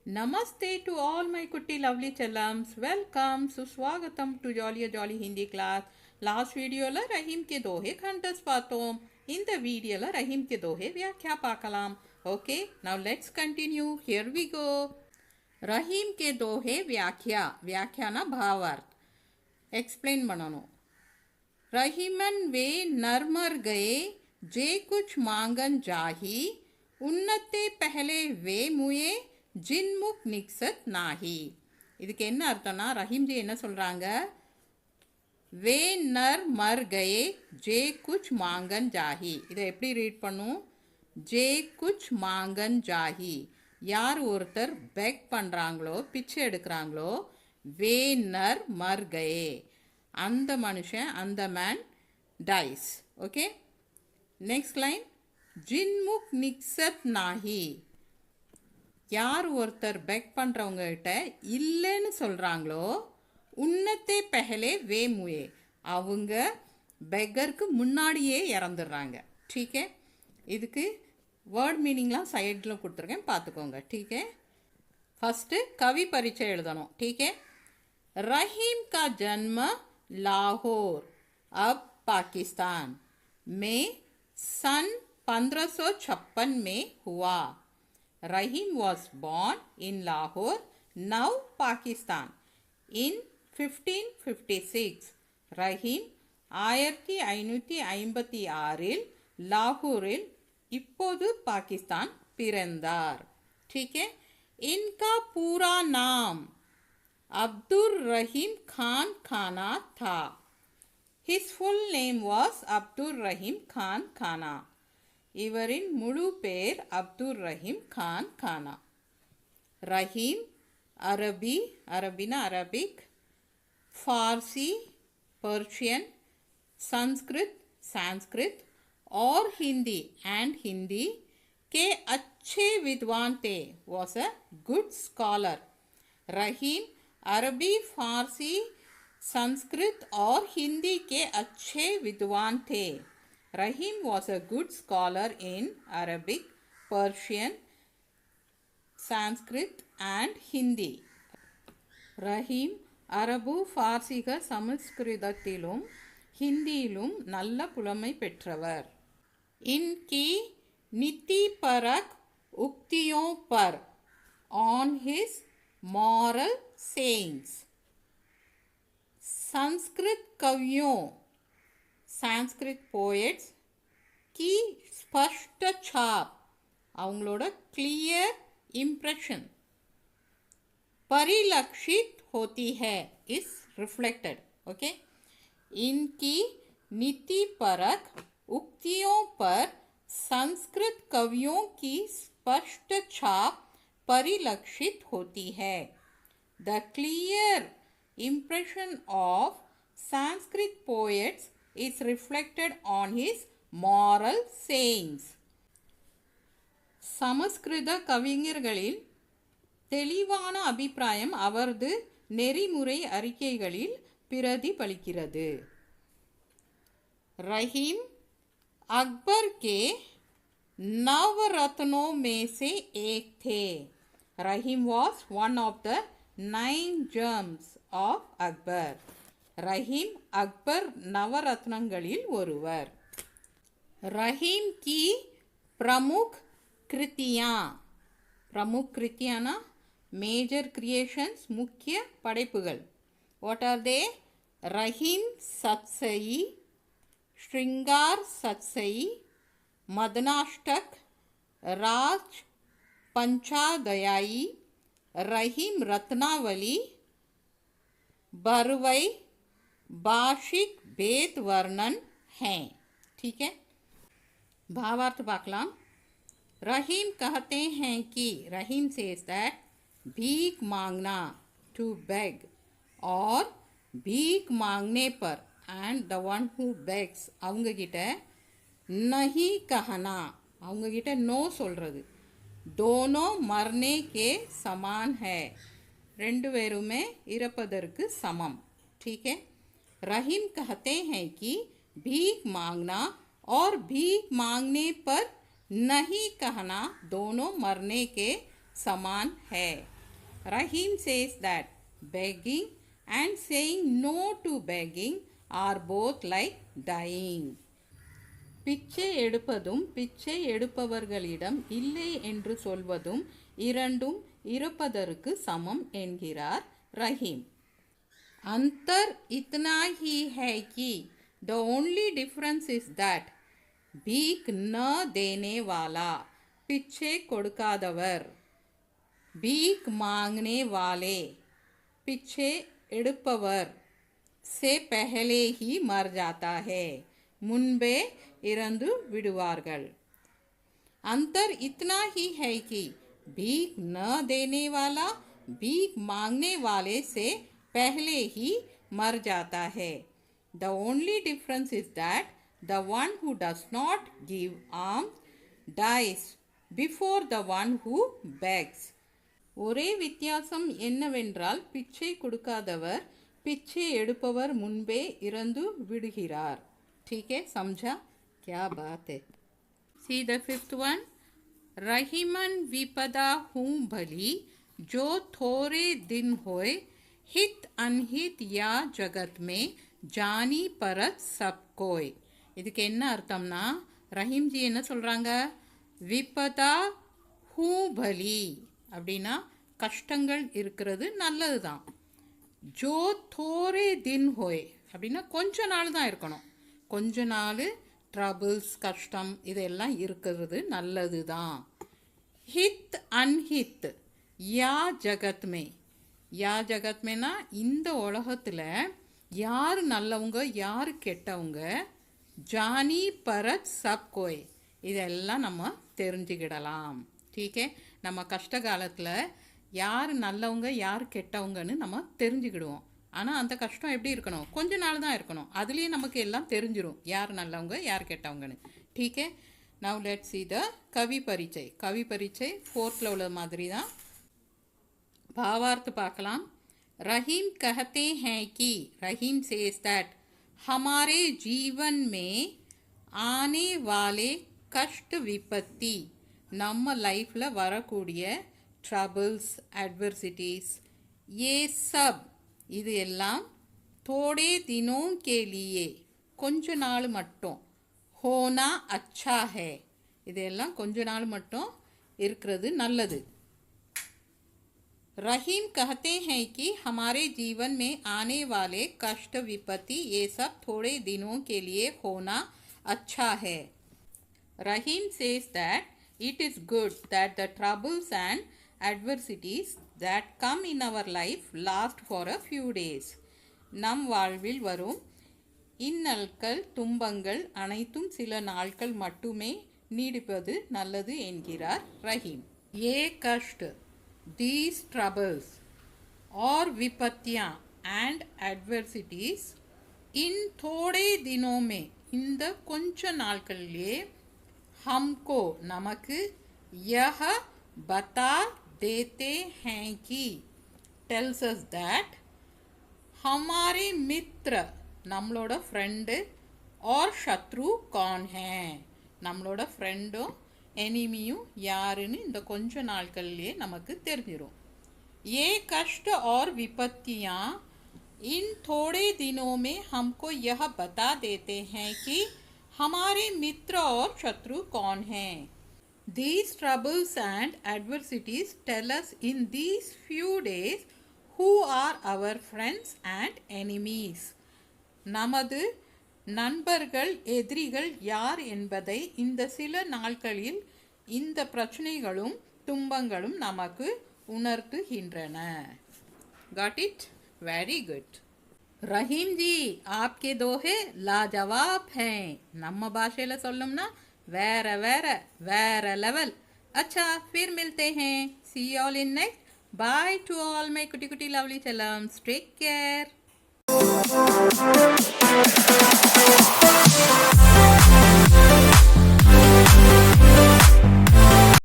Namaste to all my kutti lovely challams. Welcome, suswagatam to Jolly Hindi class. Last video la Rahim ke dohe khantas paathom. In the video la Rahim ke dohe vyakhya paakalam. Okay, now let's continue. Here we go. Rahim ke dohe vyakhya na bhavarth. Explain banano. Rahiman ve narmar gaye je kuch mangan jahi unnate pehle ve muye ஜின்முக் நிக்சத் நாஹி. இதுக்கு என்ன அர்த்தம்னா, ரஹீம்ஜி என்ன சொல்கிறாங்க, வே நர் மர் கயே J குச் மாங்கன் ஜாஹி. இதை எப்படி read பண்ணும், J குச் மாங்கன் ஜாஹி. யார் ஒருத்தர் பெக் பண்ணுறாங்களோ, பிச்சை எடுக்கிறாங்களோ, வே நர் மர் கயே, அந்த மனுஷன், அந்த man dies. Okay, next line, ஜின்முக் நிக்சத் நாஹி. யார் ஒருத்தர் பெக் பண்ணுறவங்ககிட்ட இல்லைன்னு சொல்கிறாங்களோ, உன்னத்தே பெஹலே வே முயே, அவங்க பெக்கருக்கு முன்னாடியே இறந்துடுறாங்க. டீக்கே, இதுக்கு வேர்ட் மீனிங்லாம் சைடில் கொடுத்துருக்கேன், பார்த்துக்கோங்க. டீக்கே, ஃபஸ்ட்டு கவி பரீட்சை எழுதணும். டீக்கே, ரஹீம் கா ஜன்ம लाहौर अब पाकिस्तान में सन 1556 में हुआ. Rahim was born in Lahore, now Pakistan, in 1556. Rahim 1556 லாகூரில் இப்போது பாகிஸ்தான் பிறந்தார். ठीक है, इनका पूरा नाम अब्दुर रहीम खान खाना था. His full name was Abdur Rahim Khan Khana. இவரின் முழு பேர் அப்துர் ரஹீம் கான் கானா. ரஹீம் அரபி, அரபினா அரபிக், फारसी पर्शियन, संस्कृत संस्कृत और हिंदी एंड हिंदी के अच्छे विद्वान थे. Was a good scholar. Rahim अरबी, फारसी, संस्कृत और हिंदी के अच्छे विद्वान थे. Rahim was a good scholar in Arabic, Persian, Sanskrit and Hindi. Rahim அரபு, ஃபார்சிக, சமஸ்கிருதத்திலும் ஹிந்தியிலும் நல்ல புலமை பெற்றவர். इनकी नीतिपरक उक्तियों पर on his moral sayings. Sanskrit कवियों, संस्कृत पोएट्स की स्पष्ट छाप, அவங்களோட क्लियर इम्प्रेशन परिलक्षित होती है, इस रिफ्लेक्टेड. ओके, इनकी नीतिपरक उक्तियों पर संस्कृत कवियों की स्पष्ट छाप परिलक्षित होती है. The clear impression of Sanskrit poets is reflected on his moral sayings. சமஸ்கிருத கவிஞர்களில் தெளிவான அபிப்பிராயம் அவரது நெறிமுறை அறிக்கைகளில் பிரதிபலிக்கிறது. रहीम अकबर के नवरत्नों में से एक थे. Rahim was one of the 9 gems of Akbar. रहीम अकबर नवरत्नங்களில் ஒருவர். रहीम की प्रमुख कृतियाँ, प्रमुख कृतियाँ मेजर क्रिएशंस, मुख्य படைப்புகள். What are they? रहीम सत्सई, श्रृंगार सत्सई, मदनाष्टक, राज पंचादयाई, रहीम रत्नावली, बरवई, भाषिक भेद वर्णन हैं. ठीक है, भावार्थ पाकलाम. रहीम कहते हैं कि, रहीम सेज दैट भीख मांगना, टू बेग, और भीख मांगने पर, and the one who bags, அவங்க கிட்ட नहीं कहना, அவங்க கிட்ட नो சொல்றது, दोनों मरने के समान है, ரெண்டு பேருமே இறப்பதற்கு சமம். ठीक है, रहीम कहते हैं कि भीख मांगना और भीख मांगने पर नहीं कहना दोनों मरने के समान है. Rahim says that begging and saying no to begging are both like dying. பிச்சை எடுப்பதும் பிச்சை எடுப்பவர்களிடம் இல்லை என்று சொல்வதும் இரண்டும் இறப்பதற்கு சமம் என்கிறார் ரஹீம். अंतर इतना ही है कि the only difference is that भीख न देने वाला पिछे கொடுக்காதவர், भीख मांगने वाले पिछे எடுப்பவர் से पहले ही मर जाता है, मुंबे इरंदु विडुवाர்கள். अंतर इतना ही है कि भीख न देने वाला भीख मांगने वाले से पहले ही मर जाता है. The only difference is that the one who does not give alms dies before the one who begs. ஒரே வித்தியாசம் என்னவென்றால் பிச்சை கொடுக்காதவர் பிச்சை எடுப்பவர் முன்பே இறந்து விடுகிறார். ठीक है, समझा? क्या बात है. See the fifth one. Rahiman विपदा हूँ भली जो थोड़े दिन होए हित अनहित या जगत में जानी परत सब कोई. இதுக்கு என்ன அர்த்தம்னா, ரஹீம்ஜி என்ன சொல்கிறாங்க, விபதா ஹூ பலி அப்படின்னா கஷ்டங்கள் இருக்கிறது நல்லது தான். ஜோ தோரே தின் ஹோய் அப்படின்னா கொஞ்ச நாள் தான் இருக்கணும், கொஞ்ச நாள் ட்ரபிள்ஸ் கஷ்டம் இதெல்லாம் இருக்கிறது நல்லது தான். ஹித் அன்ஹித் யா ஜகத்மே, யா ஜகத்மேனா இந்த உலகத்தில் யார் நல்லவங்க யார் கெட்டவங்க, ஜானி பரத் சப் கோய் இதெல்லாம் நம்ம தெரிஞ்சுக்கிடலாம். டீக்கே, நம்ம கஷ்ட காலத்தில் யார் நல்லவங்க யார் கெட்டவங்கன்னு நம்ம தெரிஞ்சுக்கிடுவோம். ஆனால் அந்த கஷ்டம் எப்படி இருக்கணும், கொஞ்ச நாள் தான் இருக்கணும், அதுலேயே நமக்கு எல்லாம் தெரிஞ்சிடும் யார் நல்லவங்க யார் கெட்டவங்கன்னு. டீக்கே, நவ் லெட்ஸ் see the கவி பரிச்சை. கவி பரிச்சை ஃபோர்த்தில் உள்ள மாதிரி தான். भावार्थ பார்க்கலாம். रहीम कहते हैं कि रहीम सेज दैट हमारे जीवन में आने वाले कष्ट विपत्ति நம்ம லைஃப்பில் வரக்கூடிய ட்ரபிள்ஸ் அட்வர்சிட்டிஸ் ये सब இது எல்லாம் थोड़े दिनों के लिए கொஞ்ச நாள் மட்டும், होना अच्छा है இதெல்லாம் கொஞ்ச நாள் மட்டும் இருக்கிறது நல்லது. रहीम कहते हैं कि हमारे जीवन में आने वाले कष्ट विपत्ति ये सब थोड़े दिनों के लिए होना अच्छा है. Rahim says that it is good that the troubles and adversities that come in our life last for a few days. நம் வாழ்வில் வரும் இன்னல்கள் துன்பங்கள் அனைத்தும் சில நாட்கள் மட்டுமே நீடிப்பது நல்லது என்கிறார் ரஹீம். ये कष्ट, these troubles और विपत्तियाँ and adversities इन थोड़े दिनों में இந்த கொஞ்ச நாட்களிலே हमको நமக்கு यह बता देते हैं कि tells us that हमारे मित्र நம்மளோட ஃப்ரெண்டு और शत्रु कौन है நம்மளோட ஃப்ரெண்டும் எனிமியும் யாருன்னு இந்த கொஞ்ச நாட்கள்லேயே நமக்கு தெரிஞ்சிடும். ये कष्ट और विपत्तियाँ इन थोड़े दिनों में हमको यह बता देते हैं कि हमारे मित्र और शत्रु कौन हैं. These troubles and adversities tell us in these few days who are our friends and enemies. நமது நண்பர்கள் எதிரிகள் யார் என்பதை இந்த சில நாட்களில் இந்த பிரச்சனைகளும் துன்பங்களும் நமக்கு உணர்த்துகின்றன. Got it? Very good. रहीम जी आपके दोहे लाजवाब हैं. நம்ம பாஷையில் சொல்லணும்னா வேற வேற வேற லெவல். अच्छा, फिर मिलते हैं. See you all in next. Bye to all my कुटी कुटी lovely challams. Take care.